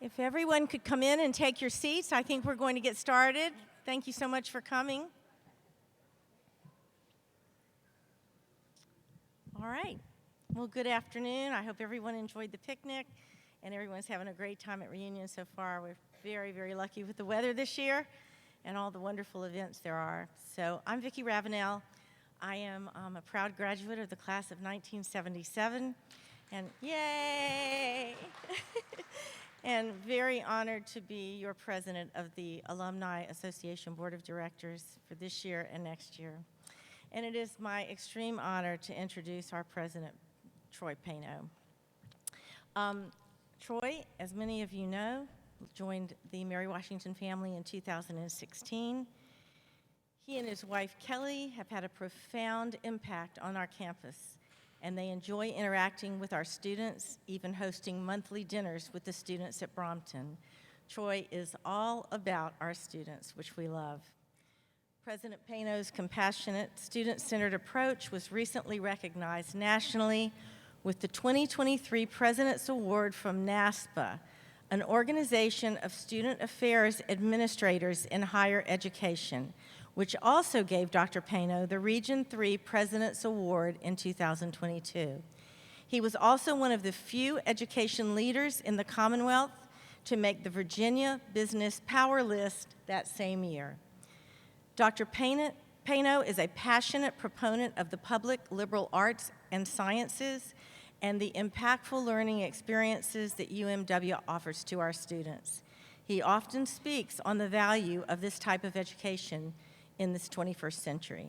If everyone could come in and take your seats, I think we're going to get started. Thank you so much for coming. All right. Well, good afternoon. I hope everyone enjoyed the picnic and everyone's having a great time at Reunion so far. We're very, very lucky with the weather this year and all the wonderful events there are. So I'm Vicki Ravenel. I am a proud graduate of the class of 1977, and yay! And very honored to be your president of the Alumni Association Board of Directors for this year and next year. And it is my extreme honor to introduce our president, Troy Payno. Troy, as many of you know, joined the Mary Washington family in 2016. He and his wife, Kelly, have had a profound impact on our campus, and they enjoy interacting with our students, even hosting monthly dinners with the students at Brompton. Troy is all about our students, which we love. President Payno's compassionate, student-centered approach was recently recognized nationally with the 2023 President's Award from NASPA, an organization of student affairs administrators in higher education, which also gave Dr. Payno the Region 3 President's Award in 2022. He was also one of the few education leaders in the Commonwealth to make the Virginia Business Power List that same year. Dr. Payno is a passionate proponent of the public liberal arts and sciences and the impactful learning experiences that UMW offers to our students. He often speaks on the value of this type of education in this 21st century.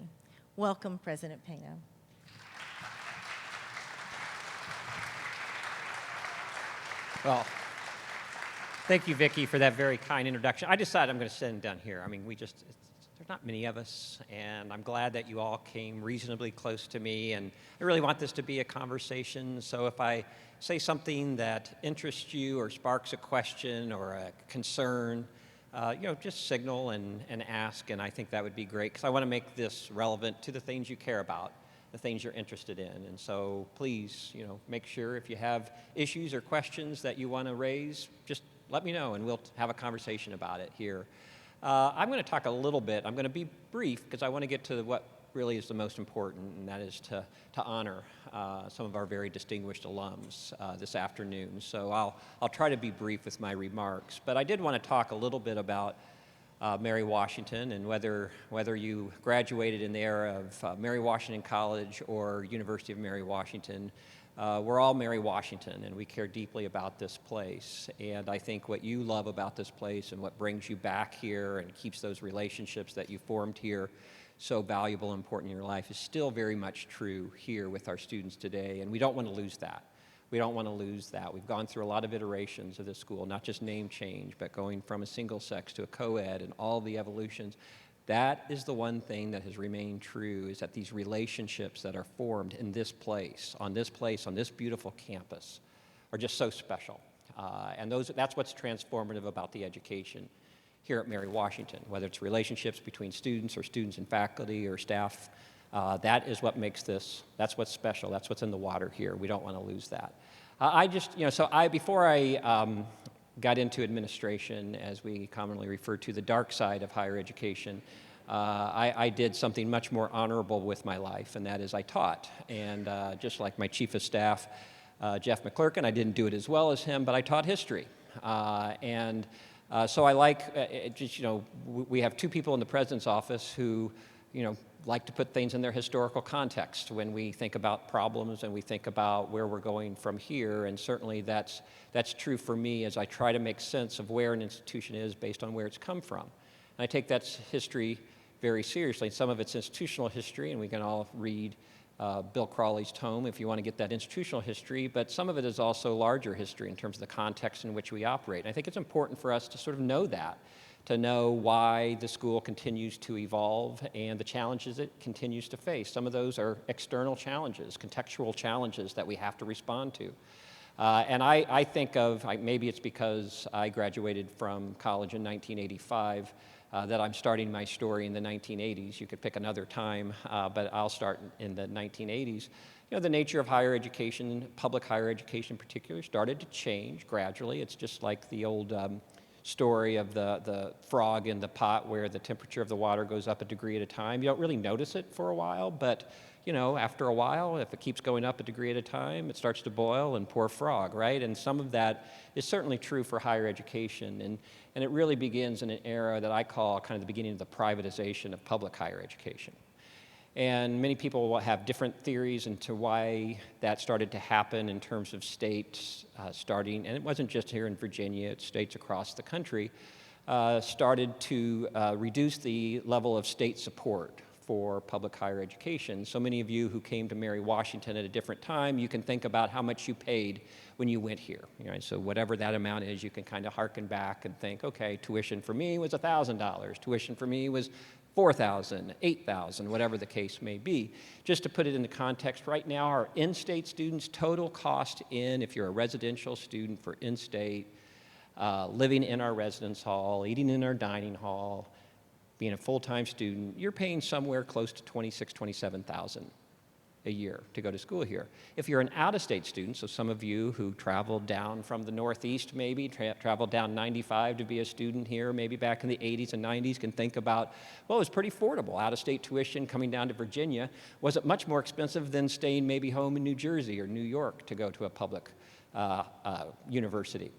Welcome, President Payno. Well, thank you, Vicki, for that very kind introduction. I decided I'm going to sit down here. I mean, there's not many of us, and I'm glad that you all came reasonably close to me, and I really want this to be a conversation, so if I say something that interests you or sparks a question or a concern, just signal and ask, and I think that would be great, because I want to make this relevant to the things you care about, the things you're interested in, and so please, make sure if you have issues or questions that you want to raise, just let me know, and we'll have a conversation about it here. I'm going to talk a little bit. I'm going to be brief because I want to get to what really is the most important, and that is to honor some of our very distinguished alums this afternoon. So I'll try to be brief with my remarks. But I did want to talk a little bit about Mary Washington and whether you graduated in the era of Mary Washington College or University of Mary Washington. We're all Mary Washington, and we care deeply about this place. And I think what you love about this place and what brings you back here and keeps those relationships that you formed here so valuable and important in your life is still very much true here with our students today, and we don't want to lose that. We don't want to lose that. We've gone through a lot of iterations of this school, not just name change, but going from a single sex to a co-ed and all the evolutions. That is the one thing that has remained true, is that these relationships that are formed in this place, on this beautiful campus, are just so special. And that's what's transformative about the education here at Mary Washington, whether it's relationships between students or students and faculty or staff. That is what makes this, that's what's special, that's what's in the water here. We don't want to lose that. Before I got into administration, as we commonly refer to, the dark side of higher education, I did something much more honorable with my life, and that is I taught. And just like my chief of staff, Jeff McClurkin, I didn't do it as well as him, but I taught history. So I like, we have two people in the president's office who, like to put things in their historical context when we think about problems and we think about where we're going from here, and certainly that's true for me as I try to make sense of where an institution is based on where it's come from. And I take that history very seriously. Some of it's institutional history, and we can all read Bill Crawley's tome if you want to get that institutional history, but some of it is also larger history in terms of the context in which we operate. And I think it's important for us to sort of know that, to know why the school continues to evolve and the challenges it continues to face. Some of those are external challenges, contextual challenges that we have to respond to. And I think of, maybe it's because I graduated from college in 1985, that I'm starting my story in the 1980s. You could pick another time, but I'll start in the 1980s. the nature of higher education, public higher education in particular, started to change gradually. It's just like the old story of the frog in the pot where the temperature of the water goes up a degree at a time. You don't really notice it for a while, but after a while, if it keeps going up a degree at a time, it starts to boil and poor frog, right? And some of that is certainly true for higher education. And it really begins in an era that I call kind of the beginning of the privatization of public higher education. And many people will have different theories into why that started to happen in terms of states starting, and it wasn't just here in Virginia, it's states across the country, started to reduce the level of state support for public higher education. So many of you who came to Mary Washington at a different time, you can think about how much you paid when you went here. So whatever that amount is, you can kind of harken back and think, okay, tuition for me was $1,000, tuition for me was $4,000, $8,000, whatever the case may be. Just to put it into context, right now our in-state students' total cost if you're a residential student for in-state, living in our residence hall, eating in our dining hall, being a full-time student, you're paying somewhere close to $26,000, $27,000 a year to go to school here. If you're an out-of-state student, so some of you who traveled down from the Northeast maybe, traveled down 95 to be a student here, maybe back in the 80s and 90s, can think about, well, it was pretty affordable. Out-of-state tuition coming down to Virginia wasn't much more expensive than staying maybe home in New Jersey or New York to go to a public university.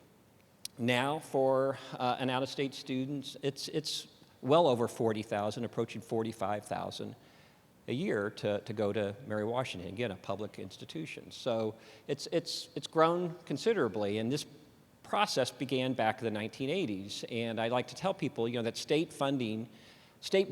Now, for an out-of-state student, it's well over $40,000, approaching $45,000 a year to go to Mary Washington, again, a public institution. So it's grown considerably, and this process began back in the 1980s. And I like to tell people, that state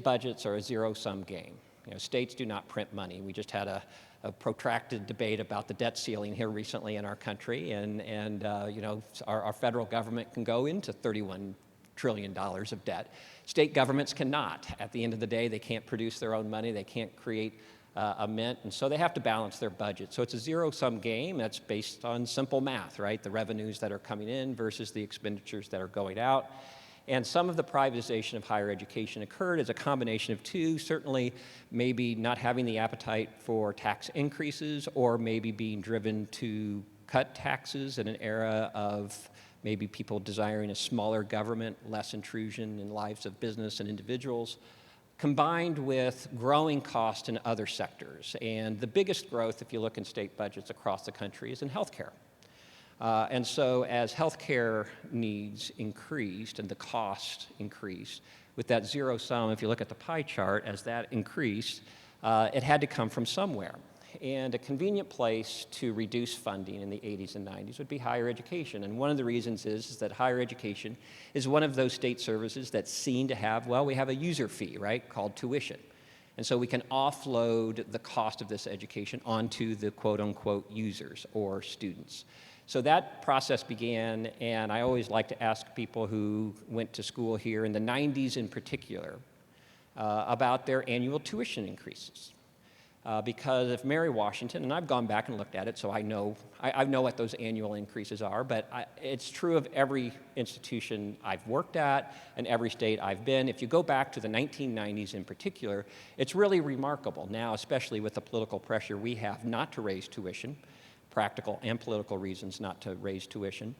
budgets are a zero-sum game. States do not print money. We just had a protracted debate about the debt ceiling here recently in our country, and our federal government can go into $31 trillion of debt. State governments cannot. At the end of the day, they can't produce their own money, they can't create a mint, and so they have to balance their budget. So it's a zero-sum game that's based on simple math, right? The revenues that are coming in versus the expenditures that are going out. And some of the privatization of higher education occurred as a combination of two, certainly maybe not having the appetite for tax increases, or maybe being driven to cut taxes in an era of maybe people desiring a smaller government, less intrusion in the lives of business and individuals, combined with growing costs in other sectors. And the biggest growth, if you look in state budgets across the country, is in healthcare. And so as healthcare needs increased and the cost increased, with that zero sum, if you look at the pie chart, as that increased, it had to come from somewhere. And a convenient place to reduce funding in the 80s and 90s would be higher education. And one of the reasons is that higher education is one of those state services that's seen to have, we have a user fee, right, called tuition. And so we can offload the cost of this education onto the quote-unquote users or students. So that process began, and I always like to ask people who went to school here in the 90s in particular about their annual tuition increases. Because if Mary Washington, and I've gone back and looked at it, so I know what those annual increases are, but it's true of every institution I've worked at and every state I've been. If you go back to the 1990s in particular, it's really remarkable now, especially with the political pressure we have not to raise tuition, practical and political reasons not to raise tuition.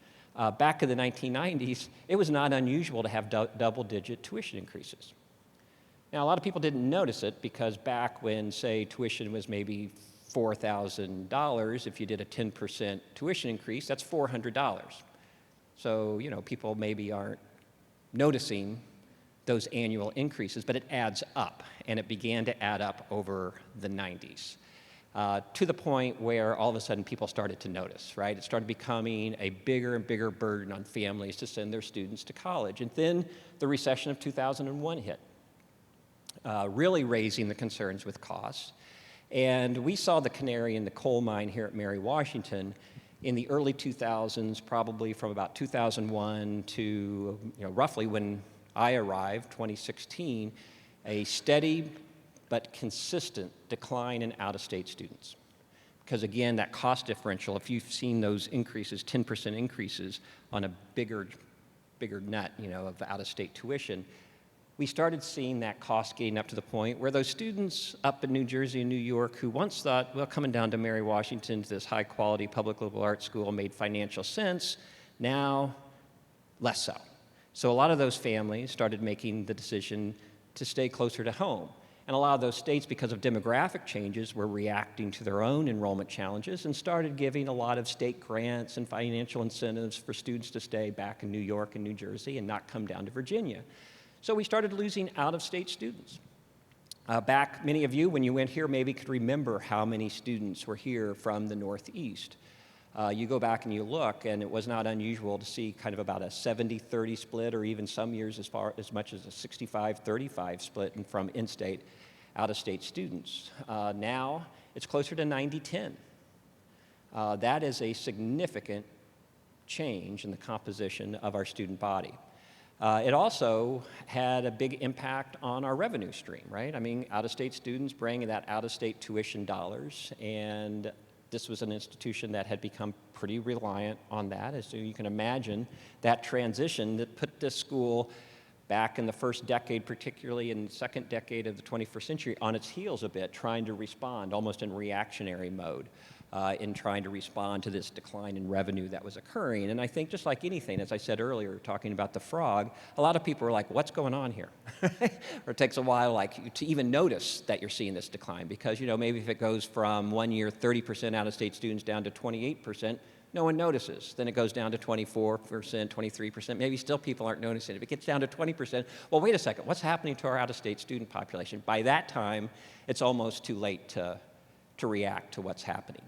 Back in the 1990s, it was not unusual to have double-digit tuition increases. Now, a lot of people didn't notice it because back when, say, tuition was maybe $4,000, if you did a 10% tuition increase, that's $400. So, people maybe aren't noticing those annual increases, but it adds up, and it began to add up over the 90s. To the point where all of a sudden people started to notice, right? It started becoming a bigger and bigger burden on families to send their students to college. And then the recession of 2001 hit. Really raising the concerns with costs. And we saw the canary in the coal mine here at Mary Washington in the early 2000s, probably from about 2001 to roughly when I arrived, 2016, a steady but consistent decline in out-of-state students. Because again, that cost differential, if you've seen those increases, 10% increases on a bigger nut of out-of-state tuition, we started seeing that cost getting up to the point where those students up in New Jersey and New York who once thought, well, coming down to Mary Washington to this high-quality public liberal arts school made financial sense, now less so. So a lot of those families started making the decision to stay closer to home. And a lot of those states, because of demographic changes, were reacting to their own enrollment challenges and started giving a lot of state grants and financial incentives for students to stay back in New York and New Jersey and not come down to Virginia. So we started losing out-of-state students. Back, many of you, when you went here, maybe could remember how many students were here from the Northeast. You go back and you look, and it was not unusual to see kind of about a 70-30 split, or even some years as much as a 65-35 split from in-state, out-of-state students. Now, it's closer to 90-10. That is a significant change in the composition of our student body. It also had a big impact on our revenue stream, right? I mean, out-of-state students bring that out-of-state tuition dollars, and this was an institution that had become pretty reliant on that. As you can imagine, that transition that put this school back in the first decade, particularly in the second decade of the 21st century, on its heels a bit, trying to respond almost in reactionary mode in trying to respond to this decline in revenue that was occurring. And I think just like anything, as I said earlier, talking about the frog, a lot of people are like, what's going on here? Or it takes a while to even notice that you're seeing this decline, because maybe if it goes from 1 year 30% out-of-state students down to 28%, no one notices. Then it goes down to 24%, 23%. Maybe still people aren't noticing it. If it gets down to 20%, well, wait a second, what's happening to our out-of-state student population? By that time, it's almost too late to react to what's happening.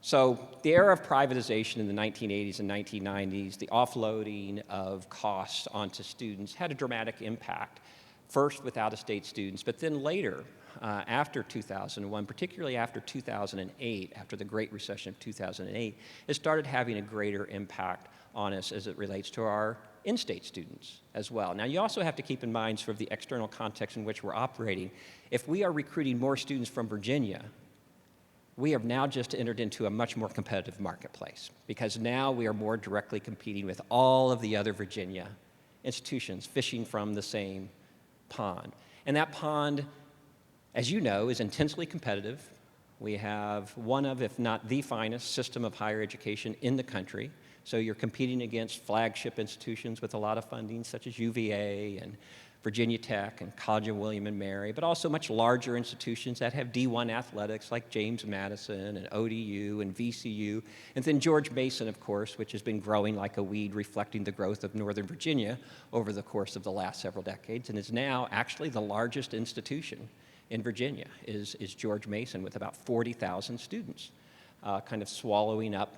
So the era of privatization in the 1980s and 1990s, the offloading of costs onto students had a dramatic impact, first with out-of-state students, but then later, after 2001, particularly after 2008, after the Great Recession of 2008, it started having a greater impact on us as it relates to our in-state students as well. Now, you also have to keep in mind sort of the external context in which we're operating. If we are recruiting more students from Virginia, we have now just entered into a much more competitive marketplace, because now we are more directly competing with all of the other Virginia institutions fishing from the same pond. And that pond, as you know, is intensely competitive. We have one of, if not the finest, system of higher education in the country. So you're competing against flagship institutions with a lot of funding, such as UVA and Virginia Tech and College of William and Mary, but also much larger institutions that have D1 athletics like James Madison and ODU and VCU, and then George Mason, of course, which has been growing like a weed, reflecting the growth of Northern Virginia over the course of the last several decades, and is now actually the largest institution in Virginia, is George Mason, with about 40,000 students, kind of swallowing up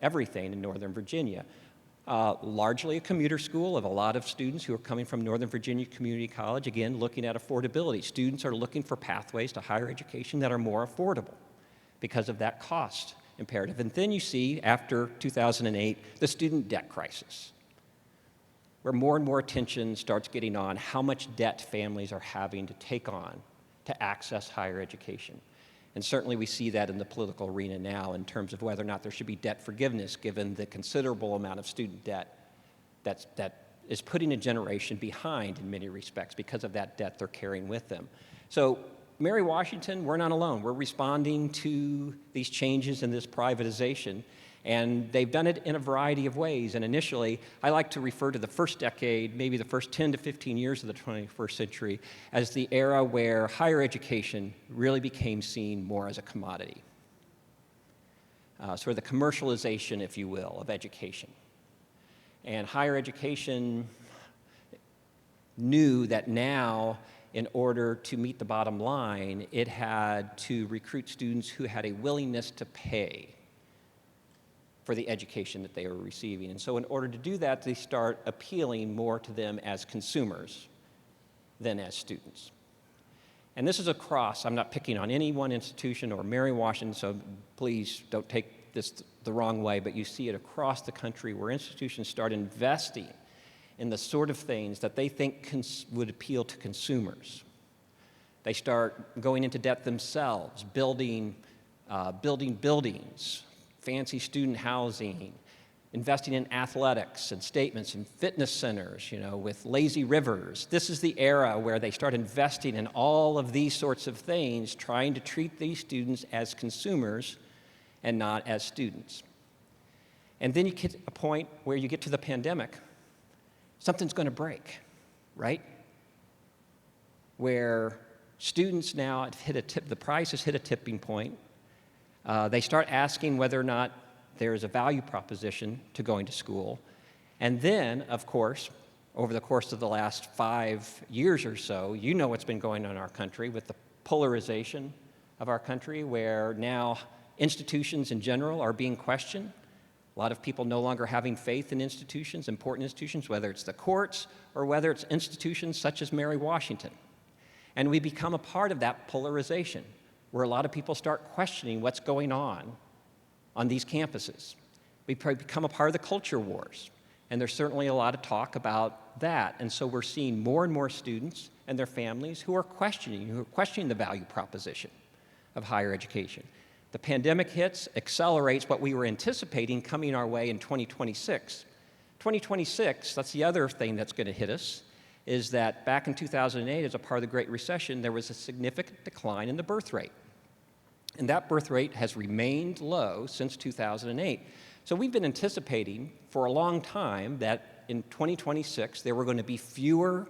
everything in Northern Virginia. Largely a commuter school of a lot of students who are coming from Northern Virginia Community College, again, looking at affordability. Students are looking for pathways to higher education that are more affordable because of that cost imperative. And then you see, after 2008, the student debt crisis, where more and more attention starts getting on how much debt families are having to take on to access higher education. And certainly we see that in the political arena now in terms of whether or not there should be debt forgiveness, given the considerable amount of student debt that is putting a generation behind in many respects because of that debt they're carrying with them. So Mary Washington, we're not alone. We're responding to these changes in this privatization, and they've done it in a variety of ways. And initially, I like to refer to the first decade, maybe the first 10 to 15 years of the 21st century, as the era where higher education really became seen more as a commodity. Sort of the commercialization, if you will, of education. And higher education knew that now, in order to meet the bottom line, it had to recruit students who had a willingness to pay for the education that they were receiving. And so in order to do that, they start appealing more to them as consumers than as students. And this is across, I'm not picking on any one institution or Mary Washington, so please don't take this the wrong way, but you see it across the country where institutions start investing in the sort of things that they think would appeal to consumers. They start going into debt themselves, building buildings, fancy student housing, investing in athletics and statements and fitness centers, with lazy rivers. This is the era where they start investing in all of these sorts of things, trying to treat these students as consumers and not as students. And then you get a point where you get to the pandemic, something's going to break, right? Where students now the price has hit a tipping point. They start asking whether or not there is a value proposition to going to school. And then, of course, over the course of the last 5 years or so, what's been going on in our country with the polarization of our country, where now institutions in general are being questioned. A lot of people no longer having faith in institutions, important institutions, whether it's the courts or whether it's institutions such as Mary Washington. And we become a part of that polarization, where a lot of people start questioning what's going on these campuses. We become a part of the culture wars, and there's certainly a lot of talk about that. And so we're seeing more and more students and their families who are questioning the value proposition of higher education. The pandemic hits, accelerates what we were anticipating coming our way in 2026. 2026, that's the other thing that's going to hit us, is that back in 2008, as a part of the Great Recession, there was a significant decline in the birth rate. And that birth rate has remained low since 2008. So we've been anticipating for a long time that in 2026, there were going to be fewer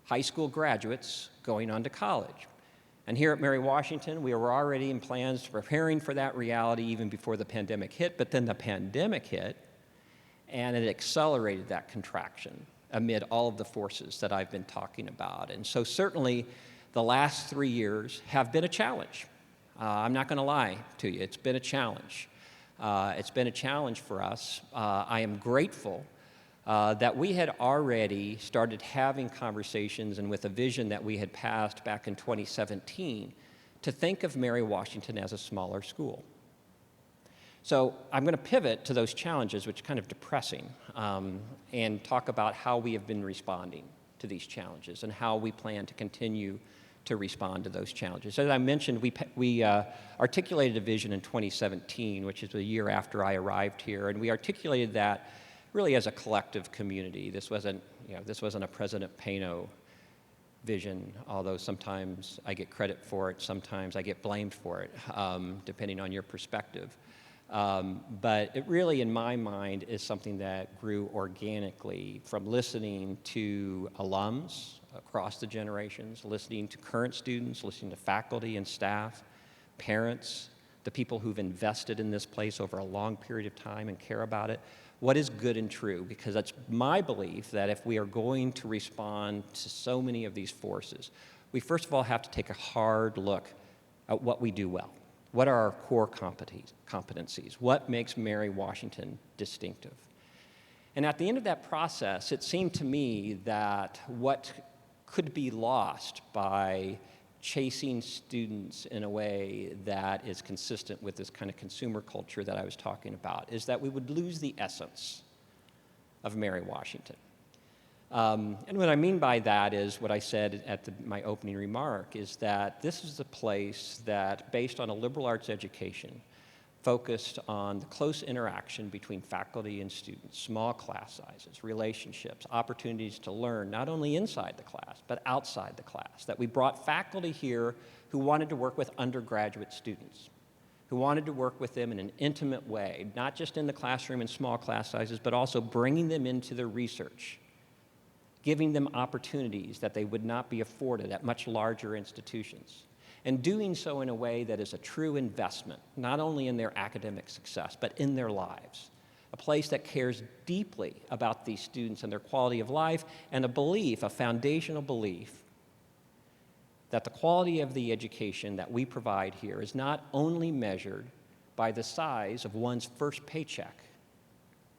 high school graduates going on to college. And here at Mary Washington, we were already in plans preparing for that reality even before the pandemic hit, but then the pandemic hit, and it accelerated that contraction amid all of the forces that I've been talking about. And so certainly the last 3 years have been a challenge. I'm not going to lie to you. It's been a challenge. It's been a challenge for us. I am grateful that we had already started having conversations and with a vision that we had passed back in 2017 to think of Mary Washington as a smaller school. So I'm going to pivot to those challenges, which are kind of depressing, and talk about how we have been responding to these challenges and how we plan to continue to respond to those challenges. As I mentioned, we articulated a vision in 2017, which is a year after I arrived here, and we articulated that really as a collective community. This wasn't a President Pano vision, although sometimes I get credit for it, sometimes I get blamed for it, depending on your perspective. But it really, in my mind, is something that grew organically from listening to alums across the generations, listening to current students, listening to faculty and staff, parents, the people who've invested in this place over a long period of time and care about it. What is good and true? Because that's my belief that if we are going to respond to so many of these forces, we first of all have to take a hard look at what we do well. What are our core competencies? What makes Mary Washington distinctive? And at the end of that process, it seemed to me that what could be lost by chasing students in a way that is consistent with this kind of consumer culture that I was talking about is that we would lose the essence of Mary Washington. And what I mean by that is what I said at my opening remark is that this is a place that, based on a liberal arts education, focused on the close interaction between faculty and students, small class sizes, relationships, opportunities to learn, not only inside the class, but outside the class. That we brought faculty here who wanted to work with undergraduate students, who wanted to work with them in an intimate way, not just in the classroom in small class sizes, but also bringing them into their research, giving them opportunities that they would not be afforded at much larger institutions, and doing so in a way that is a true investment, not only in their academic success, but in their lives. A place that cares deeply about these students and their quality of life, and a foundational belief, that the quality of the education that we provide here is not only measured by the size of one's first paycheck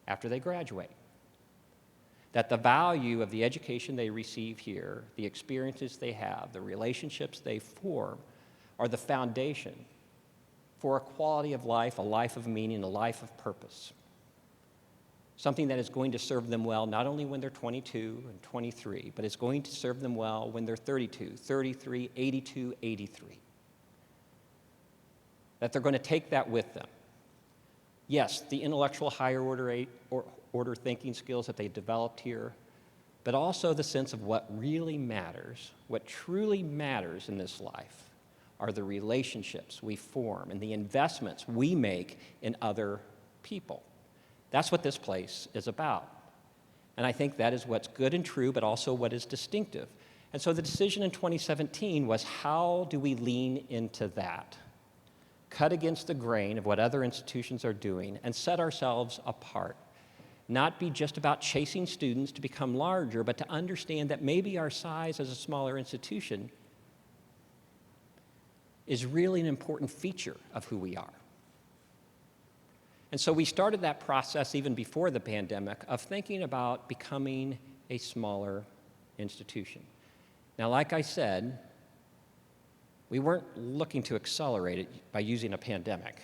after they graduate. That the value of the education they receive here, the experiences they have, the relationships they form, are the foundation for a quality of life, a life of meaning, a life of purpose. Something that is going to serve them well not only when they're 22 and 23, but it's going to serve them well when they're 32, 33, 82, 83. That they're going to take that with them. Yes, the intellectual higher order thinking skills that they developed here, but also the sense of what really matters, what truly matters in this life are the relationships we form and the investments we make in other people. That's what this place is about. And I think that is what's good and true, but also what is distinctive. And so the decision in 2017 was, how do we lean into that? Cut against the grain of what other institutions are doing and set ourselves apart. Not be just about chasing students to become larger, but to understand that maybe our size as a smaller institution is really an important feature of who we are. And so we started that process even before the pandemic of thinking about becoming a smaller institution. Now, like I said, we weren't looking to accelerate it by using a pandemic.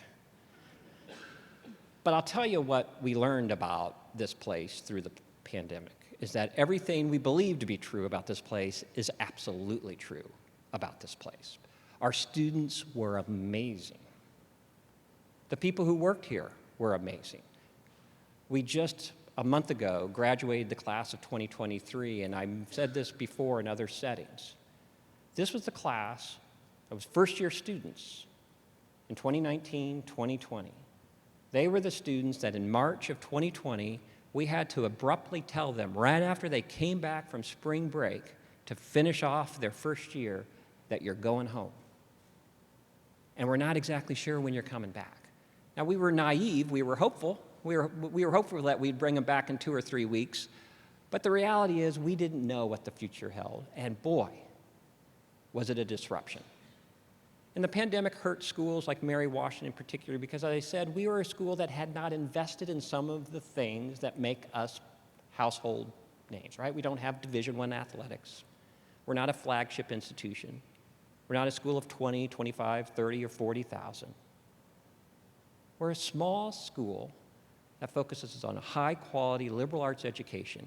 But I'll tell you what we learned about this place through the pandemic is that everything we believed to be true about this place is absolutely true about this place. Our students were amazing. The people who worked here were amazing. We just, a month ago, graduated the class of 2023, and I've said this before in other settings. This was the class that was first-year students in 2019, 2020. They were the students that in March of 2020, we had to abruptly tell them right after they came back from spring break to finish off their first year that you're going home. And we're not exactly sure when you're coming back. Now, we were naive, we were hopeful. We were hopeful that we'd bring them back in 2 or 3 weeks. But the reality is we didn't know what the future held. And boy, was it a disruption. And the pandemic hurt schools like Mary Washington in particular because, as I said, we were a school that had not invested in some of the things that make us household names, right? We don't have Division I athletics. We're not a flagship institution. We're not a school of 20, 25, 30, or 40,000. We're a small school that focuses on a high-quality liberal arts education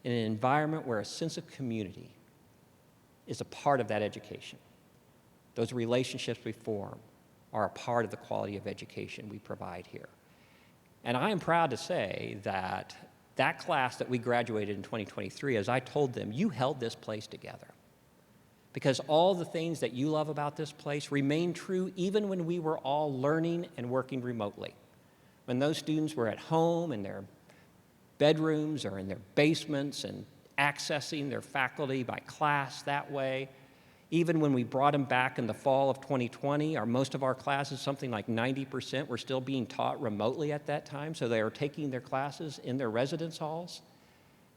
in an environment where a sense of community is a part of that education. Those relationships we form are a part of the quality of education we provide here. And I am proud to say that that class that we graduated in 2023, as I told them, you held this place together. Because all the things that you love about this place remain true even when we were all learning and working remotely. When those students were at home in their bedrooms or in their basements and accessing their faculty by class that way, even when we brought them back in the fall of 2020, most of our classes, something like 90%, were still being taught remotely at that time, so they were taking their classes in their residence halls.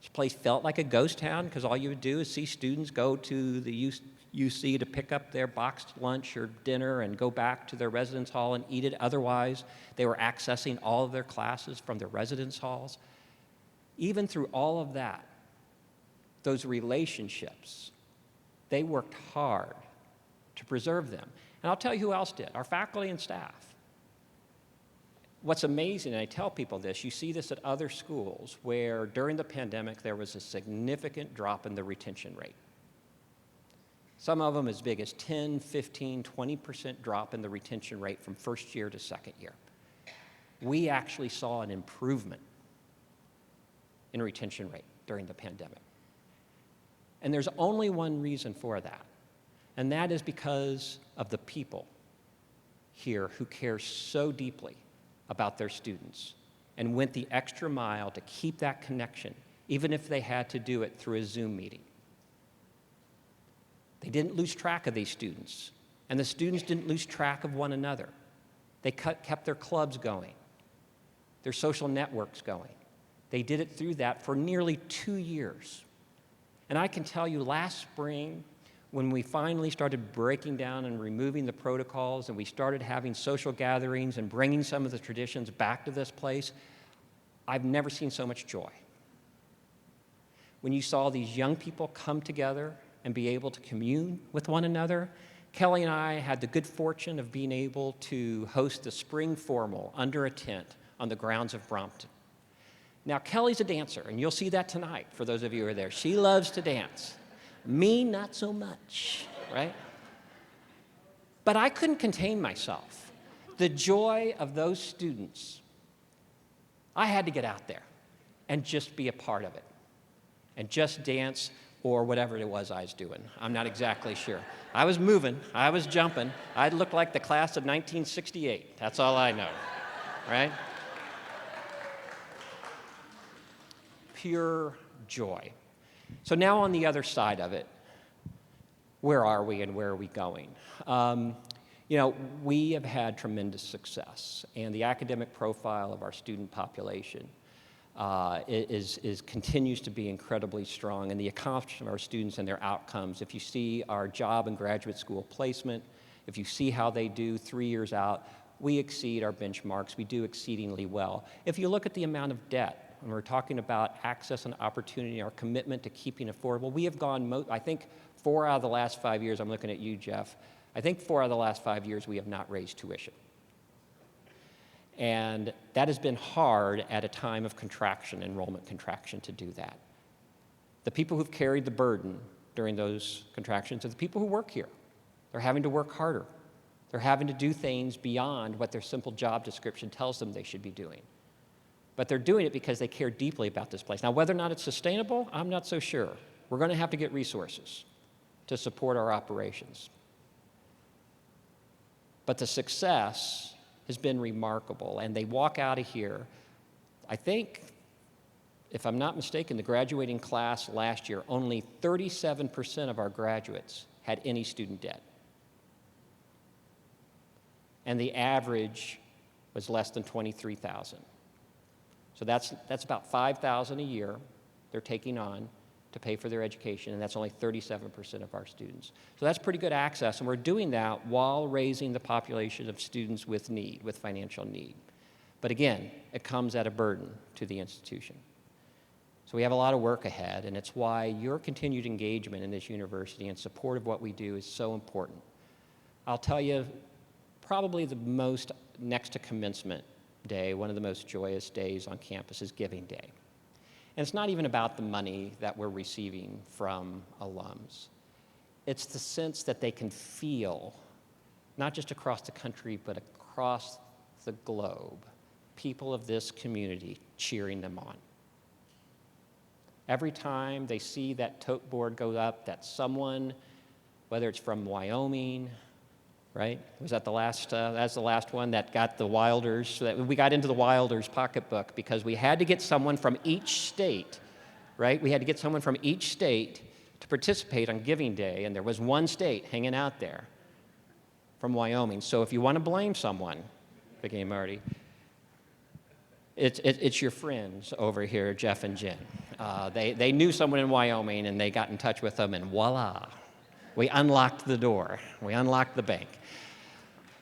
This place felt like a ghost town because all you would do is see students go to the UC to pick up their boxed lunch or dinner and go back to their residence hall and eat it. Otherwise, they were accessing all of their classes from their residence halls. Even through all of that, those relationships, they worked hard to preserve them. And I'll tell you who else did, our faculty and staff. What's amazing, and I tell people this, you see this at other schools where during the pandemic there was a significant drop in the retention rate. Some of them as big as 10, 15, 20% drop in the retention rate from first year to second year. We actually saw an improvement in retention rate during the pandemic. And there's only one reason for that, and that is because of the people here who care so deeply about their students and went the extra mile to keep that connection, even if they had to do it through a Zoom meeting. They didn't lose track of these students, and the students didn't lose track of one another. They kept their clubs going, their social networks going. They did it through that for nearly 2 years. And I can tell you last spring, when we finally started breaking down and removing the protocols and we started having social gatherings and bringing some of the traditions back to this place, I've never seen so much joy. When you saw these young people come together and be able to commune with one another, Kelly and I had the good fortune of being able to host the spring formal under a tent on the grounds of Brompton. Now, Kelly's a dancer, and you'll see that tonight for those of you who are there. She loves to dance. Me, not so much, right? But I couldn't contain myself. the joy of those students, I had to get out there and just be a part of it and just dance or whatever it was I was doing. I'm not exactly sure. I was moving. I was jumping. I looked like the class of 1968. That's all I know, right? Pure joy. So now on the other side of it, where are we and where are we going? We have had tremendous success, and the academic profile of our student population continues to be incredibly strong, and the accomplishment of our students and their outcomes. If you see our job and graduate school placement, if you see how they do 3 years out, we exceed our benchmarks. We do exceedingly well. If you look at the amount of debt, when we're talking about access and opportunity, our commitment to keeping affordable, we have gone, I think, 4 out of the last 5 years, I'm looking at you, Jeff, I think 4 out of the last 5 years we have not raised tuition. And that has been hard at a time of contraction, enrollment contraction, to do that. The people who've carried the burden during those contractions are the people who work here. They're having to work harder. They're having to do things beyond what their simple job description tells them they should be doing. But they're doing it because they care deeply about this place. Now, whether or not it's sustainable, I'm not so sure. We're going to have to get resources to support our operations. But the success has been remarkable, and they walk out of here. I think, if I'm not mistaken, the graduating class last year, only 37% of our graduates had any student debt. And the average was less than $23,000. So that's about $5,000 a year they're taking on to pay for their education, and that's only 37% of our students. So that's pretty good access, and we're doing that while raising the population of students with need, with financial need. But again, it comes at a burden to the institution. So we have a lot of work ahead, and it's why your continued engagement in this university and support of what we do is so important. I'll tell you, probably the most, next to commencement day, one of the most joyous days on campus is Giving Day. And it's not even about the money that we're receiving from alums. It's the sense that they can feel, not just across the country, but across the globe, people of this community cheering them on. Every time they see that tote board go up, that someone, whether it's from Wyoming, right? Was that the last, that's the last one that got the Wilders, so that we got into the Wilders pocketbook because we had to get someone from each state, right? We had to get someone from each state to participate on Giving Day, and there was one state hanging out there from Wyoming. So if you want to blame someone, Vicki and Marty, it's your friends over here, Jeff and Jen. They knew someone in Wyoming, and they got in touch with them, and voila. We unlocked the door. We unlocked the bank.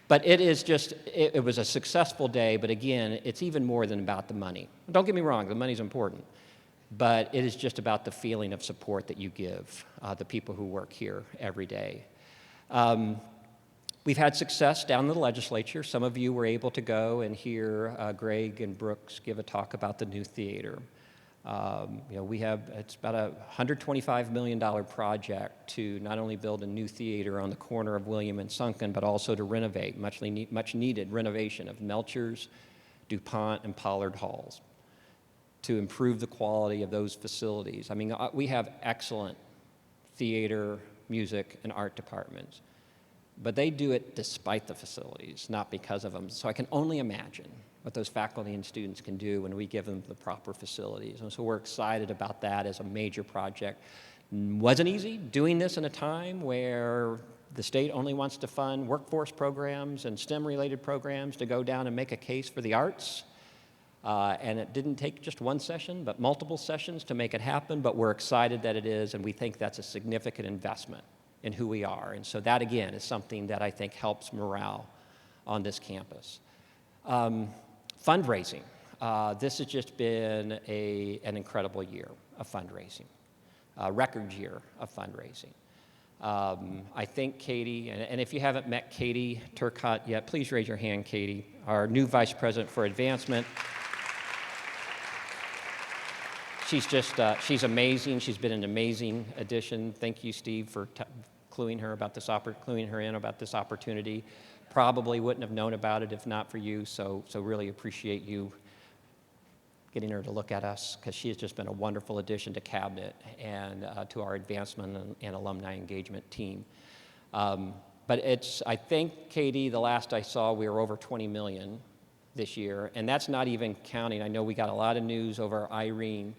But it was a successful day, but again, it's even more than about the money. Don't get me wrong, the money's important, but it is just about the feeling of support that you give the people who work here every day. We've had success down in the legislature. Some of you were able to go and hear Greg and Brooks give a talk about the new theater. It's about a $125 million project to not only build a new theater on the corner of William and Sunken, but also to renovate, much needed renovation of Melchers, DuPont, and Pollard Halls to improve the quality of those facilities. I mean, we have excellent theater, music, and art departments, but they do it despite the facilities, not because of them. So I can only imagine what those faculty and students can do when we give them the proper facilities. And so we're excited about that as a major project. Wasn't easy doing this in a time where the state only wants to fund workforce programs and STEM-related programs to go down and make a case for the arts. And it didn't take just one session, but multiple sessions to make it happen, but we're excited that it is, and we think that's a significant investment in who we are. And so that, again, is something that I think helps morale on this campus. Fundraising. This has just been an incredible year of fundraising, a record year of fundraising. I think Katie, and if you haven't met Katie Turcotte yet, please raise your hand, Katie, our new Vice President for Advancement. She's amazing. She's been an amazing addition. Thank you, Steve, for cluing her in about this opportunity. Probably wouldn't have known about it if not for you, so really appreciate you getting her to look at us, because she has just been a wonderful addition to Cabinet and to our advancement and alumni engagement team. But I think, Katie, the last I saw, we were over 20 million this year, and that's not even counting. I know we got a lot of news over Irene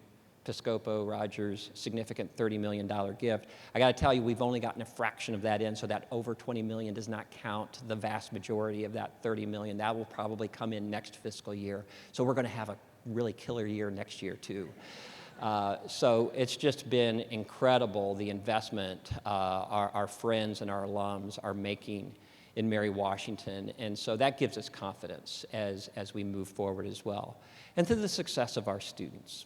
Piscopo Rogers' significant $30 million gift. I got to tell you, we've only gotten a fraction of that in, so that over 20 million does not count the vast majority of that 30 million. That will probably come in next fiscal year. So we're going to have a really killer year next year, too. So it's just been incredible, the investment our friends and our alums are making in Mary Washington. And so that gives us confidence as we move forward as well. And to the success of our students.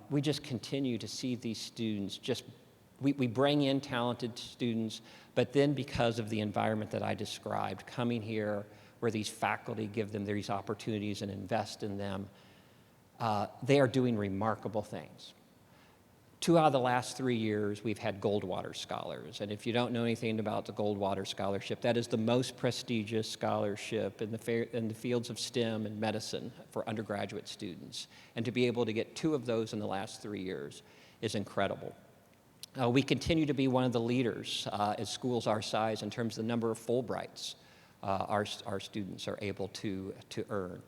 We just continue to see these students we bring in talented students, but then because of the environment that I described, coming here where these faculty give them these opportunities and invest in them, they are doing remarkable things. 2 out of the last 3 years, we've had Goldwater Scholars. And if you don't know anything about the Goldwater Scholarship, that is the most prestigious scholarship in the fields of STEM and medicine for undergraduate students. And to be able to get 2 of those in the last 3 years is incredible. We continue to be one of the leaders at schools our size in terms of the number of Fulbrights our students are able to earn.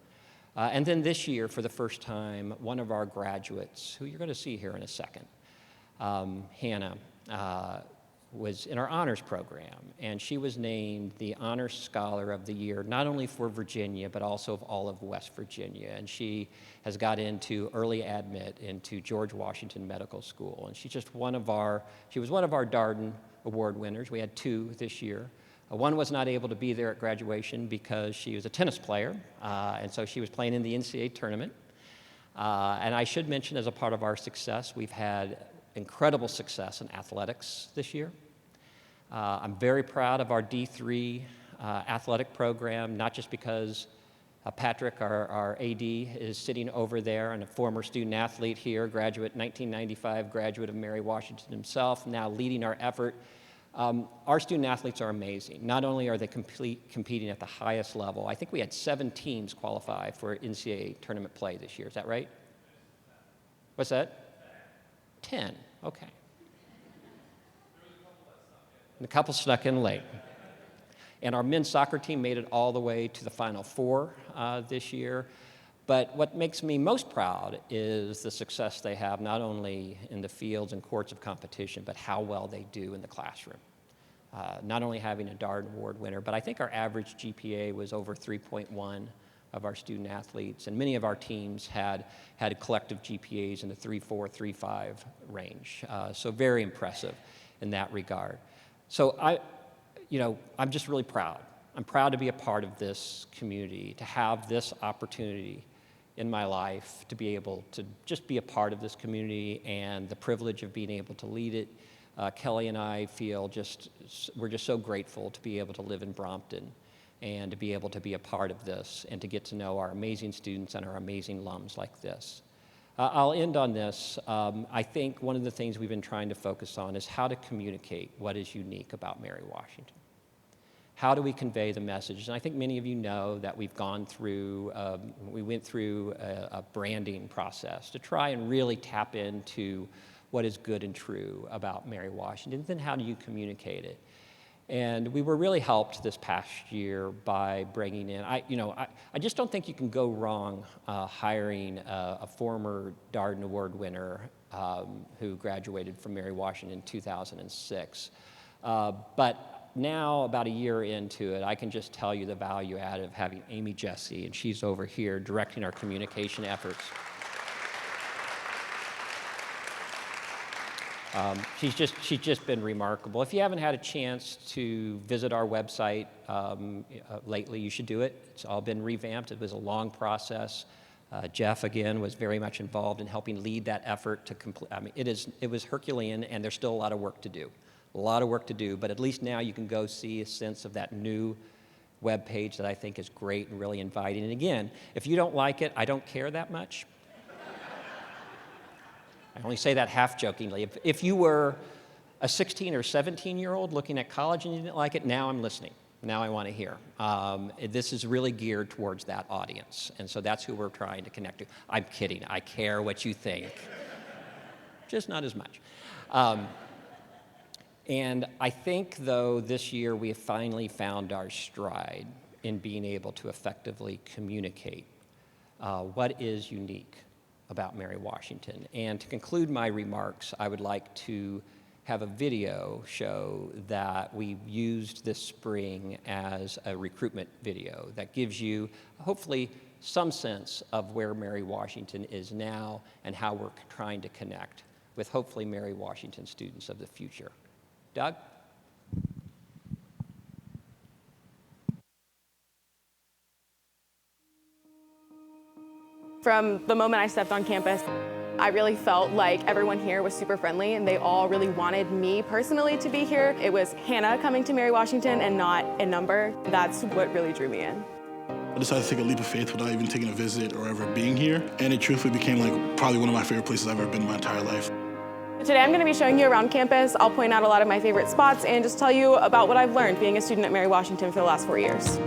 And then this year, for the first time, one of our graduates, who you're going to see here in a second, Hannah, was in our honors program, and she was named the Honor Scholar of the Year, not only for Virginia, but also of all of West Virginia. And she has got into early admit into George Washington Medical School. And she was one of our Darden Award winners. We had 2 this year. One was not able to be there at graduation because she was a tennis player, and so she was playing in the NCAA tournament. And I should mention, as a part of our success, we've had incredible success in athletics this year. I'm very proud of our D3 athletic program, not just because Patrick, our AD, is sitting over there, and a former student athlete here, 1995 graduate of Mary Washington himself, now leading our effort. Our student athletes are amazing. Not only are they competing at the highest level, I think we had 7 teams qualify for NCAA tournament play this year. Is that right? What's that? 10. Okay. And a couple snuck in late. And our men's soccer team made it all the way to the Final Four this year. But what makes me most proud is the success they have, not only in the fields and courts of competition, but how well they do in the classroom. Not only having a Darden Award winner, but I think our average GPA was over 3.1 of our student athletes, and many of our teams had collective GPAs in the 3.4, 3.5 range. So very impressive in that regard. So I'm just really proud. I'm proud to be a part of this community, to have this opportunity in my life, to be able to just be a part of this community and the privilege of being able to lead it. Kelly and I feel we're just so grateful to be able to live in Brompton and to be able to be a part of this and to get to know our amazing students and our amazing alums like this. I'll end on this. I think one of the things we've been trying to focus on is how to communicate what is unique about Mary Washington. How do we convey the message? And I think many of you know that we went through a branding process to try and really tap into what is good and true about Mary Washington. Then how do you communicate it? And we were really helped this past year by bringing in, I just don't think you can go wrong hiring a former Darden Award winner who graduated from Mary Washington in 2006. But now, about a year into it, I can just tell you the value add of having Amy Jesse, and she's over here directing our communication efforts. She's just been remarkable. If you haven't had a chance to visit our website lately, you should do it. It's all been revamped. It was a long process. Jeff, again, was very much involved in helping lead that effort to complete. I mean, it was Herculean, and there's still a lot of work to do. A lot of work to do, but at least now you can go see a sense of that new web page that I think is great and really inviting. And again, if you don't like it, I don't care that much. I only say that half jokingly. If you were a 16 or 17-year-old looking at college and you didn't like it, now I'm listening. Now I want to hear. This is really geared towards that audience, and so that's who we're trying to connect to. I'm kidding. I care what you think, just not as much. And I think, though, this year we have finally found our stride in being able to effectively communicate what is unique about Mary Washington. And to conclude my remarks, I would like to have a video show that we used this spring as a recruitment video that gives you, hopefully, some sense of where Mary Washington is now and how we're trying to connect with, hopefully, Mary Washington students of the future. Doug? From the moment I stepped on campus, I really felt like everyone here was super friendly and they all really wanted me personally to be here. It was Hannah coming to Mary Washington and not a number. That's what really drew me in. I decided to take a leap of faith without even taking a visit or ever being here, and it truthfully became like probably one of my favorite places I've ever been in my entire life. Today I'm going to be showing you around campus. I'll point out a lot of my favorite spots and just tell you about what I've learned being a student at Mary Washington for the last 4 years.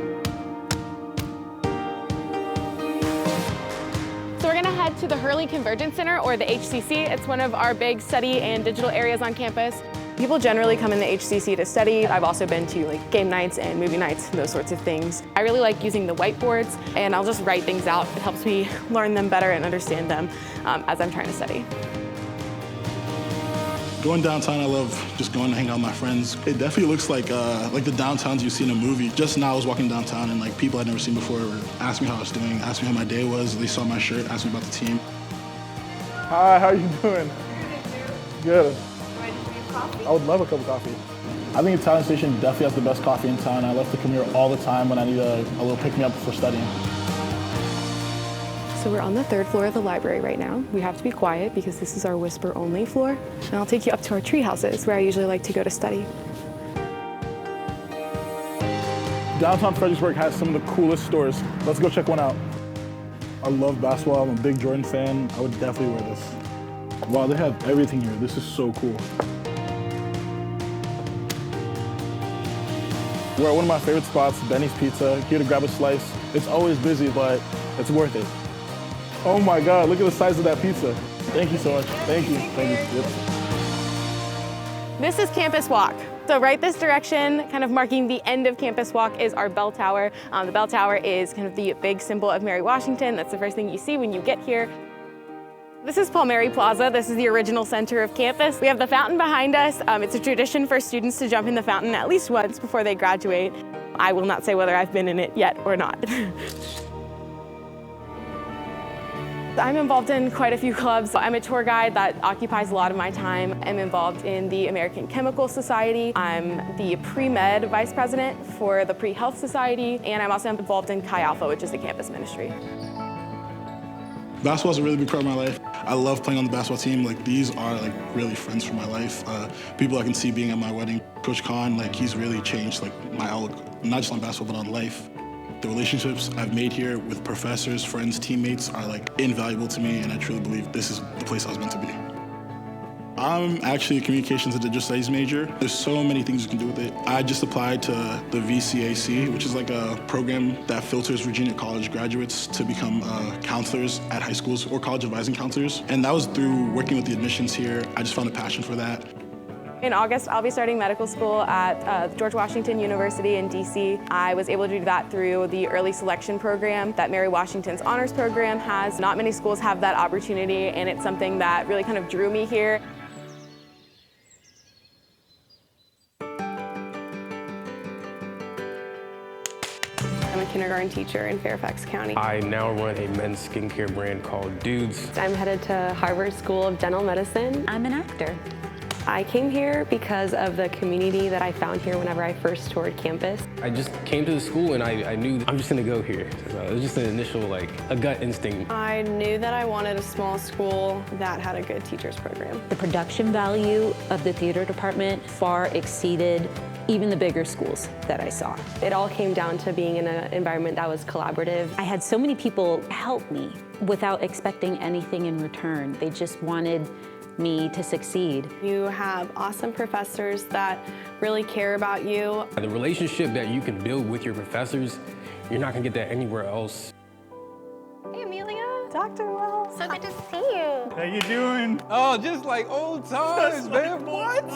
So we're going to head to the Hurley Convergence Center, or the HCC. It's one of our big study and digital areas on campus. People generally come in the HCC to study. I've also been to like game nights and movie nights, those sorts of things. I really like using the whiteboards, and I'll just write things out. It helps me learn them better and understand them as I'm trying to study. Going downtown, I love just going to hang out with my friends. It definitely looks like the downtowns you see in a movie. Just now I was walking downtown and like people I'd never seen before asked me how I was doing, asked me how my day was. They saw my shirt, asked me about the team. Hi, how are you doing? Good. I would love a cup of coffee. I think Italian Station definitely has the best coffee in town. I love to come here all the time when I need a little pick-me-up before studying. So we're on the 3rd floor of the library right now. We have to be quiet because this is our whisper-only floor. And I'll take you up to our tree houses where I usually like to go to study. Downtown Fredericksburg has some of the coolest stores. Let's go check one out. I love basketball. I'm a big Jordan fan. I would definitely wear this. Wow, they have everything here. This is so cool. We're at one of my favorite spots, Benny's Pizza. Here to grab a slice. It's always busy, but it's worth it. Oh my God, look at the size of that pizza. Thank you so much. Thank you. Thank you. Yep. This is Campus Walk. So right this direction, kind of marking the end of Campus Walk, is our bell tower. The bell tower is kind of the big symbol of Mary Washington. That's the first thing you see when you get here. This is Palmieri Plaza. This is the original center of campus. We have the fountain behind us. It's a tradition for students to jump in the fountain at least once before they graduate. I will not say whether I've been in it yet or not. I'm involved in quite a few clubs. I'm a tour guide that occupies a lot of my time. I'm involved in the American Chemical Society. I'm the pre-med vice president for the Pre-Health Society, and I'm also involved in Chi Alpha, which is the campus ministry. Basketball is a really big part of my life. I love playing on the basketball team. Like, these are like really friends from my life. People I can see being at my wedding. Coach Khan, like, he's really changed like my outlook, not just on basketball, but on life. The relationships I've made here with professors, friends, teammates are like invaluable to me, and I truly believe this is the place I was meant to be. I'm actually a communications and digital studies major. There's so many things you can do with it. I just applied to the VCAC, which is like a program that filters Virginia College graduates to become counselors at high schools or college advising counselors. And that was through working with the admissions here. I just found a passion for that. In August, I'll be starting medical school at George Washington University in DC. I was able to do that through the early selection program that Mary Washington's honors program has. Not many schools have that opportunity, and it's something that really kind of drew me here. I'm a kindergarten teacher in Fairfax County. I now run a men's skincare brand called Dudes. I'm headed to Harvard School of Dental Medicine. I'm an actor. I came here because of the community that I found here whenever I first toured campus. I just came to the school and I knew I'm just gonna go here. So it was just an initial, like, a gut instinct. I knew that I wanted a small school that had a good teachers program. The production value of the theater department far exceeded even the bigger schools that I saw. It all came down to being in an environment that was collaborative. I had so many people help me without expecting anything in return. They just wanted me to succeed. You have awesome professors that really care about you. The relationship that you can build with your professors, you're not gonna get that anywhere else. Hey, Amelia. Dr. Wells. So good to see you. How you doing? Oh, just like old times, man. What?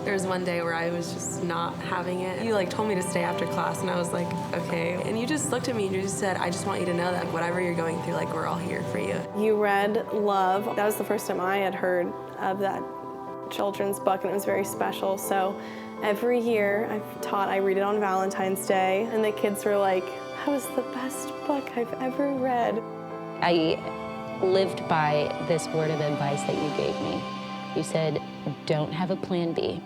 There was one day where I was just not having it. You told me to stay after class, and I was like, okay. And you just looked at me and you just said, I just want you to know that whatever you're going through, we're all here for you. You read Love. That was the first time I had heard of that children's book, and it was very special. So every year I've taught, I read it on Valentine's Day, and the kids were like, that was the best book I've ever read. I lived by this word of advice that you gave me. You said, don't have a plan B,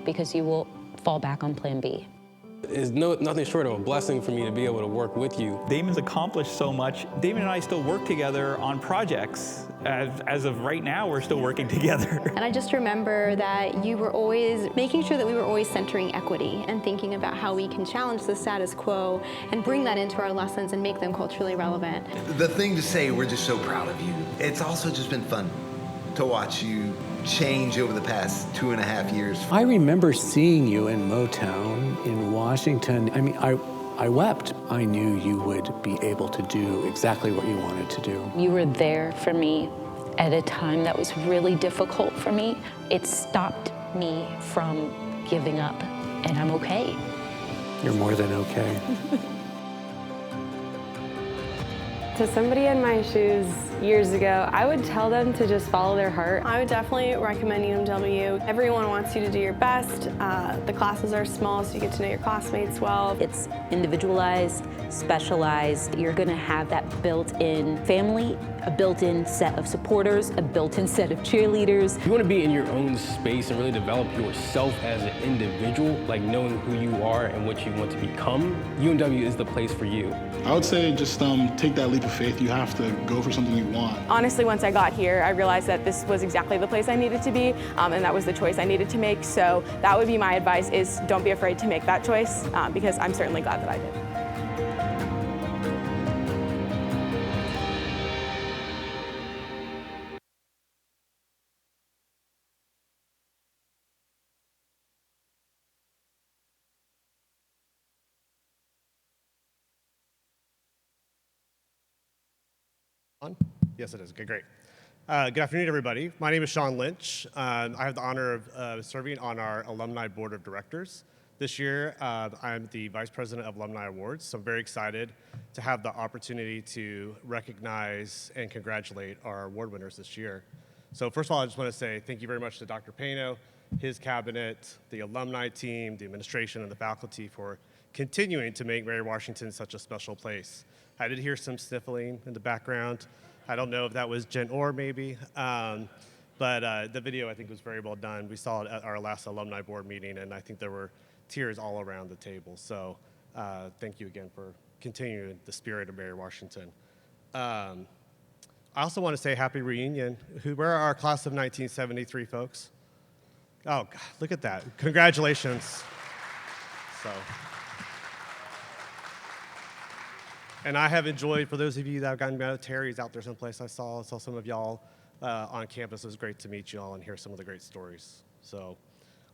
because you will fall back on plan B. It's nothing short of a blessing for me to be able to work with you. Damon's accomplished so much. Damon and I still work together on projects. As of right now, we're still working together. And I just remember that you were always making sure that we were always centering equity and thinking about how we can challenge the status quo and bring that into our lessons and make them culturally relevant. The thing to say, we're just so proud of you. It's also just been fun to watch you change over the past 2.5 years. I remember seeing you in Motown in Washington. I mean, I wept. I knew you would be able to do exactly what you wanted to do. You were there for me at a time that was really difficult for me. It stopped me from giving up, and I'm okay. You're more than okay. To somebody in my shoes years ago, I would tell them to just follow their heart. I would definitely recommend UMW. Everyone wants you to do your best. The classes are small, so you get to know your classmates well. It's individualized, specialized. You're gonna have that built-in family, a built-in set of supporters, a built-in set of cheerleaders. If you want to be in your own space and really develop yourself as an individual, knowing who you are and what you want to become, UMW is the place for you. I would say just take that leap of faith. You have to go for something you want. Honestly, once I got here, I realized that this was exactly the place I needed to be, and that was the choice I needed to make. So that would be my advice, is don't be afraid to make that choice, because I'm certainly glad that I did. On? Yes, it is. Okay, great. Good afternoon, everybody. My name is Sean Lynch. I have the honor of serving on our Alumni Board of Directors. This year, I'm the Vice President of Alumni Awards, so I'm very excited to have the opportunity to recognize and congratulate our award winners this year. So first of all, I just want to say thank you very much to Dr. Pano, his cabinet, the alumni team, the administration, and the faculty for continuing to make Mary Washington such a special place. I did hear some sniffling in the background. I don't know if that was Jen Orr maybe, but the video I think was very well done. We saw it at our last alumni board meeting, and I think there were tears all around the table. So thank you again for continuing the spirit of Mary Washington. I also want to say happy reunion. Where are our class of 1973 folks? Oh, God, look at that. Congratulations. And I have enjoyed, for those of you that have gotten out, Terry's out there someplace. I saw some of y'all on campus. It was great to meet you all and hear some of the great stories. So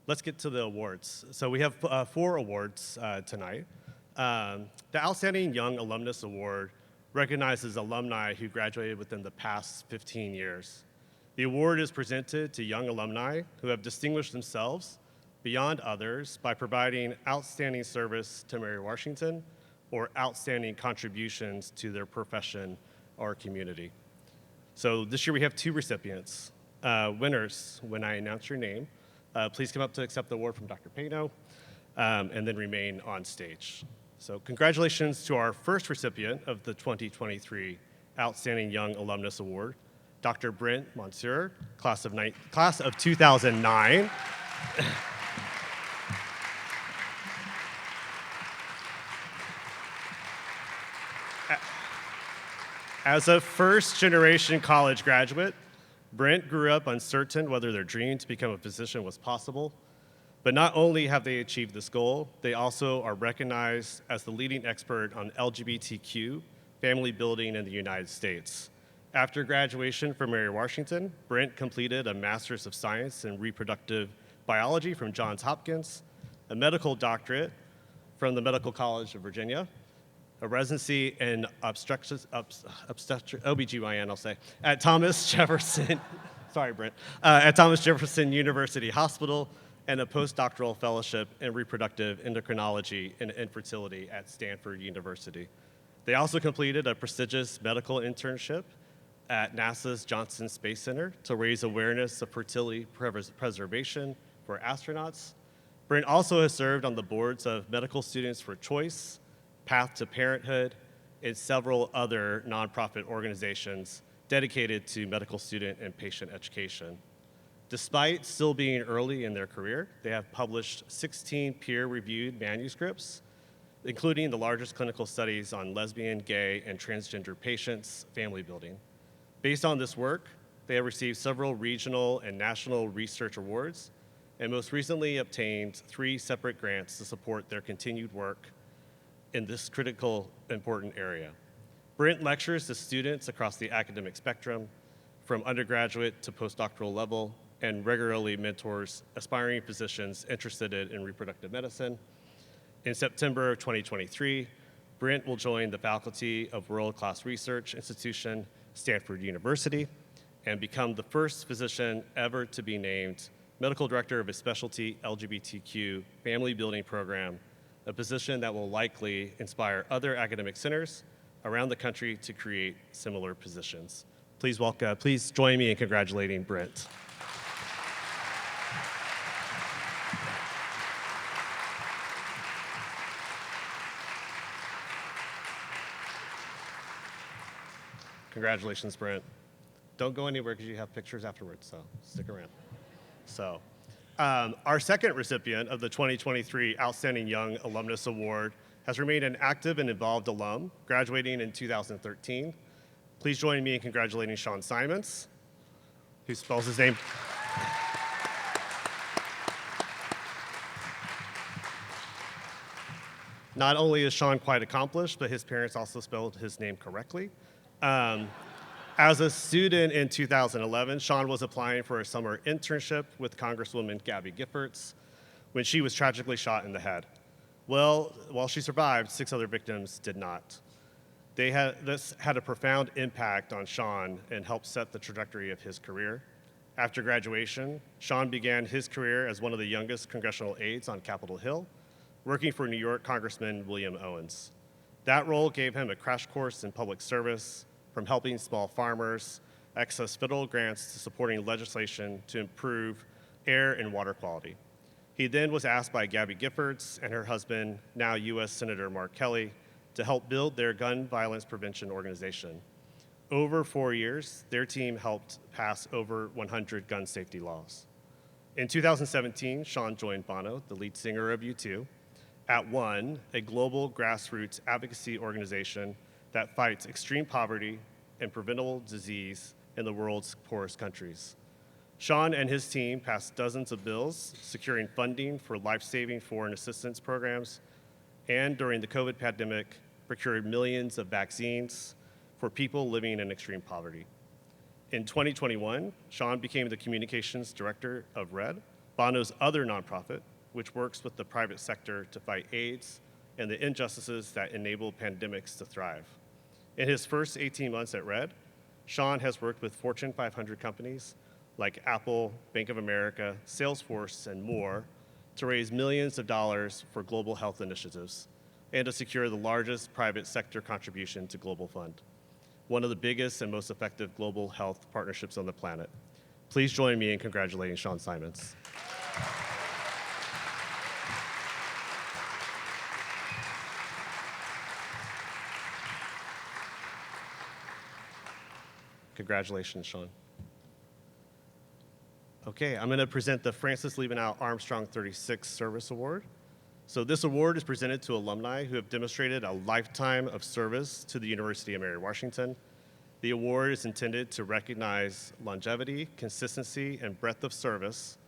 let's get to the awards. So we have 4 awards tonight. The Outstanding Young Alumnus Award recognizes alumni who graduated within the past 15 years. The award is presented to young alumni who have distinguished themselves beyond others by providing outstanding service to Mary Washington or outstanding contributions to their profession or community. So this year we have 2 recipients. Winners, when I announce your name, please come up to accept the award from Dr. Pano, and then remain on stage. So congratulations to our first recipient of the 2023 Outstanding Young Alumnus Award, Dr. Brent Monsieur, class of 2009. As a first-generation college graduate, Brent grew up uncertain whether their dream to become a physician was possible. But not only have they achieved this goal, they also are recognized as the leading expert on LGBTQ family building in the United States. After graduation from Mary Washington, Brent completed a Master's of Science in Reproductive Biology from Johns Hopkins, a medical doctorate from the Medical College of Virginia, a residency in OBGYN, I'll say, at Thomas Jefferson, sorry, Brent, at Thomas Jefferson University Hospital, and a postdoctoral fellowship in reproductive endocrinology and infertility at Stanford University. They also completed a prestigious medical internship at NASA's Johnson Space Center to raise awareness of fertility preservation for astronauts. Brent also has served on the boards of Medical Students for Choice, Path to Parenthood, and several other nonprofit organizations dedicated to medical student and patient education. Despite still being early in their career, they have published 16 peer-reviewed manuscripts, including the largest clinical studies on lesbian, gay, and transgender patients' family building. Based on this work, they have received several regional and national research awards, and most recently obtained 3 separate grants to support their continued work in this critical, important area. Brent lectures to students across the academic spectrum, from undergraduate to postdoctoral level, and regularly mentors aspiring physicians interested in reproductive medicine. In September of 2023, Brent will join the faculty of world-class research institution, Stanford University, and become the first physician ever to be named medical director of a specialty LGBTQ family building program, a position that will likely inspire other academic centers around the country to create similar positions. Please join me in congratulating Brent. Congratulations, Brent. Don't go anywhere because you have pictures afterwards, so stick around. So, our second recipient of the 2023 Outstanding Young Alumnus Award has remained an active and involved alum, graduating in 2013. Please join me in congratulating Sean Simons, who spells his name. Not only is Sean quite accomplished, but his parents also spelled his name correctly. As a student in 2011, Sean was applying for a summer internship with Congresswoman Gabby Giffords when she was tragically shot in the head. Well, while she survived, 6 other victims did not. This had a profound impact on Sean and helped set the trajectory of his career. After graduation, Sean began his career as one of the youngest congressional aides on Capitol Hill, working for New York Congressman William Owens. That role gave him a crash course in public service, from helping small farmers access federal grants to supporting legislation to improve air and water quality. He then was asked by Gabby Giffords and her husband, now U.S. Senator Mark Kelly, to help build their gun violence prevention organization. Over 4 years, their team helped pass over 100 gun safety laws. In 2017, Sean joined Bono, the lead singer of U2, at One, a global grassroots advocacy organization that fights extreme poverty and preventable disease in the world's poorest countries. Sean and his team passed dozens of bills securing funding for life-saving foreign assistance programs, and during the COVID pandemic, procured millions of vaccines for people living in extreme poverty. In 2021, Sean became the communications director of RED, Bono's other nonprofit, which works with the private sector to fight AIDS and the injustices that enable pandemics to thrive. In his first 18 months at RED, Sean has worked with Fortune 500 companies like Apple, Bank of America, Salesforce, and more to raise millions of dollars for global health initiatives and to secure the largest private sector contribution to Global Fund, one of the biggest and most effective global health partnerships on the planet. Please join me in congratulating Sean Simons. Congratulations, Sean. Okay, I'm going to present the Francis Leavenow Armstrong 36 Service Award. So this award is presented to alumni who have demonstrated a lifetime of service to the University of Mary Washington. The award is intended to recognize longevity, consistency, and breadth of service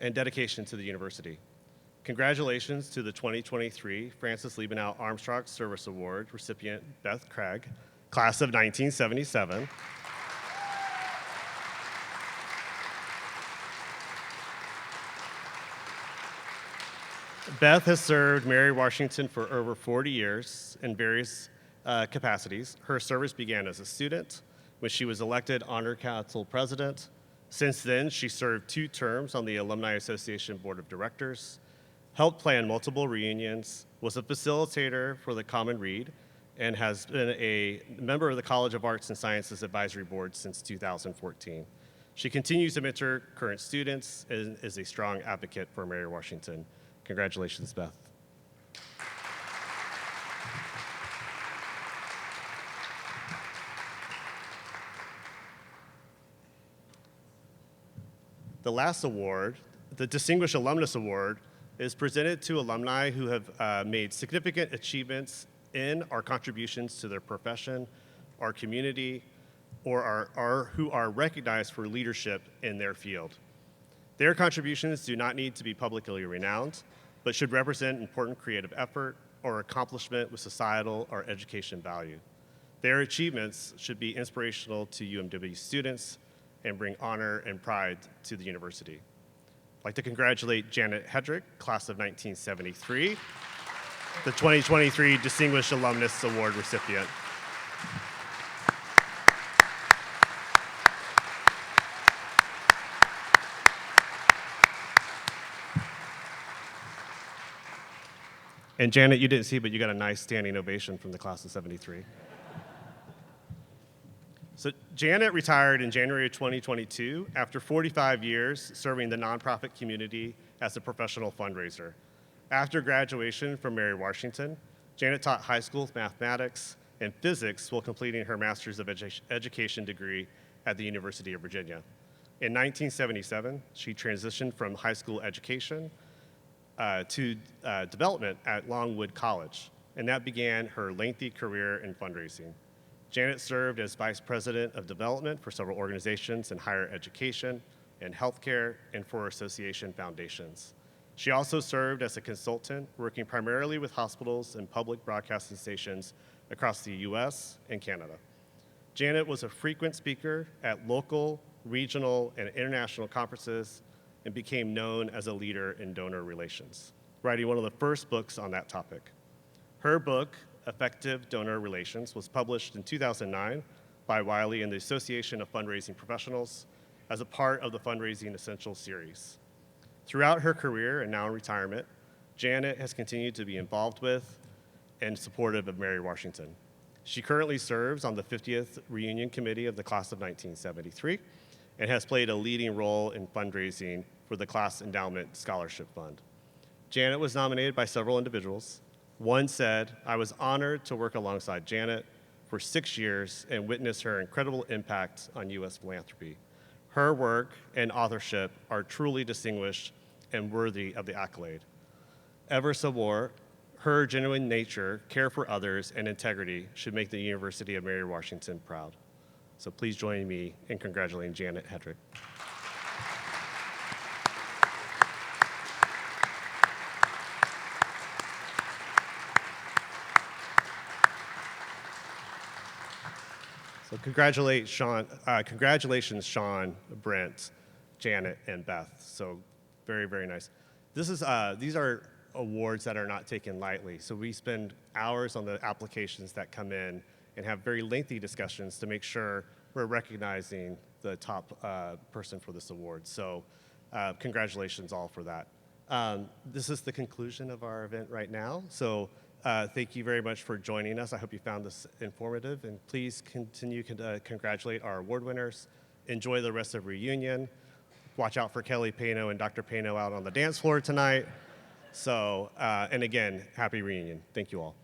and dedication to the university. Congratulations to the 2023 Francis Liebenow Armstrong Service Award recipient Beth Craig, class of 1977. Beth has served Mary Washington for over 40 years in various capacities. Her service began as a student when she was elected Honor Council President. Since then, she served 2 terms on the Alumni Association Board of Directors, helped plan multiple reunions, was a facilitator for the Common Read, and has been a member of the College of Arts and Sciences Advisory Board since 2014. She continues to mentor current students and is a strong advocate for Mary Washington. Congratulations, Beth. The last award, the Distinguished Alumnus Award, is presented to alumni who have made significant achievements in our contributions to their profession, our community, or who are recognized for leadership in their field. Their contributions do not need to be publicly renowned, but should represent important creative effort or accomplishment with societal or education value. Their achievements should be inspirational to UMW students and bring honor and pride to the university. I'd like to congratulate Janet Hedrick, class of 1973, the 2023 Distinguished Alumnus Award recipient. And Janet, you didn't see, but you got a nice standing ovation from the class of 73. So Janet retired in January of 2022 after 45 years serving the nonprofit community as a professional fundraiser. After graduation from Mary Washington, Janet taught high school mathematics and physics while completing her Master's of Education degree at the University of Virginia. In 1977, she transitioned from high school education to development at Longwood College, and that began her lengthy career in fundraising. Janet served as Vice President of Development for several organizations in higher education and healthcare and for association foundations. She also served as a consultant, working primarily with hospitals and public broadcasting stations across the US and Canada. Janet was a frequent speaker at local, regional, and international conferences and became known as a leader in donor relations, writing one of the first books on that topic. Her book, Effective Donor Relations, was published in 2009 by Wiley and the Association of Fundraising Professionals as a part of the Fundraising Essentials series. Throughout her career and now in retirement, Janet has continued to be involved with and supportive of Mary Washington. She currently serves on the 50th Reunion Committee of the Class of 1973 and has played a leading role in fundraising for the Class Endowment Scholarship Fund. Janet was nominated by several individuals. One said, "I was honored to work alongside Janet for 6 years and witness her incredible impact on U.S. philanthropy. Her work and authorship are truly distinguished and worthy of the accolade. Ever so more, her genuine nature, care for others, and integrity should make the University of Mary Washington proud." So please join me in congratulating Janet Hedrick. So congratulations, Sean, Brent, Janet, and Beth. So very, very nice. These are awards that are not taken lightly. So we spend hours on the applications that come in and have very lengthy discussions to make sure we're recognizing the top person for this award. So congratulations all for that. This is the conclusion of our event right now. So thank you very much for joining us. I hope you found this informative, and please continue to congratulate our award winners. Enjoy the rest of reunion. Watch out for Kelly Pano and Dr. Pano out on the dance floor tonight. So, and again, happy reunion. Thank you all.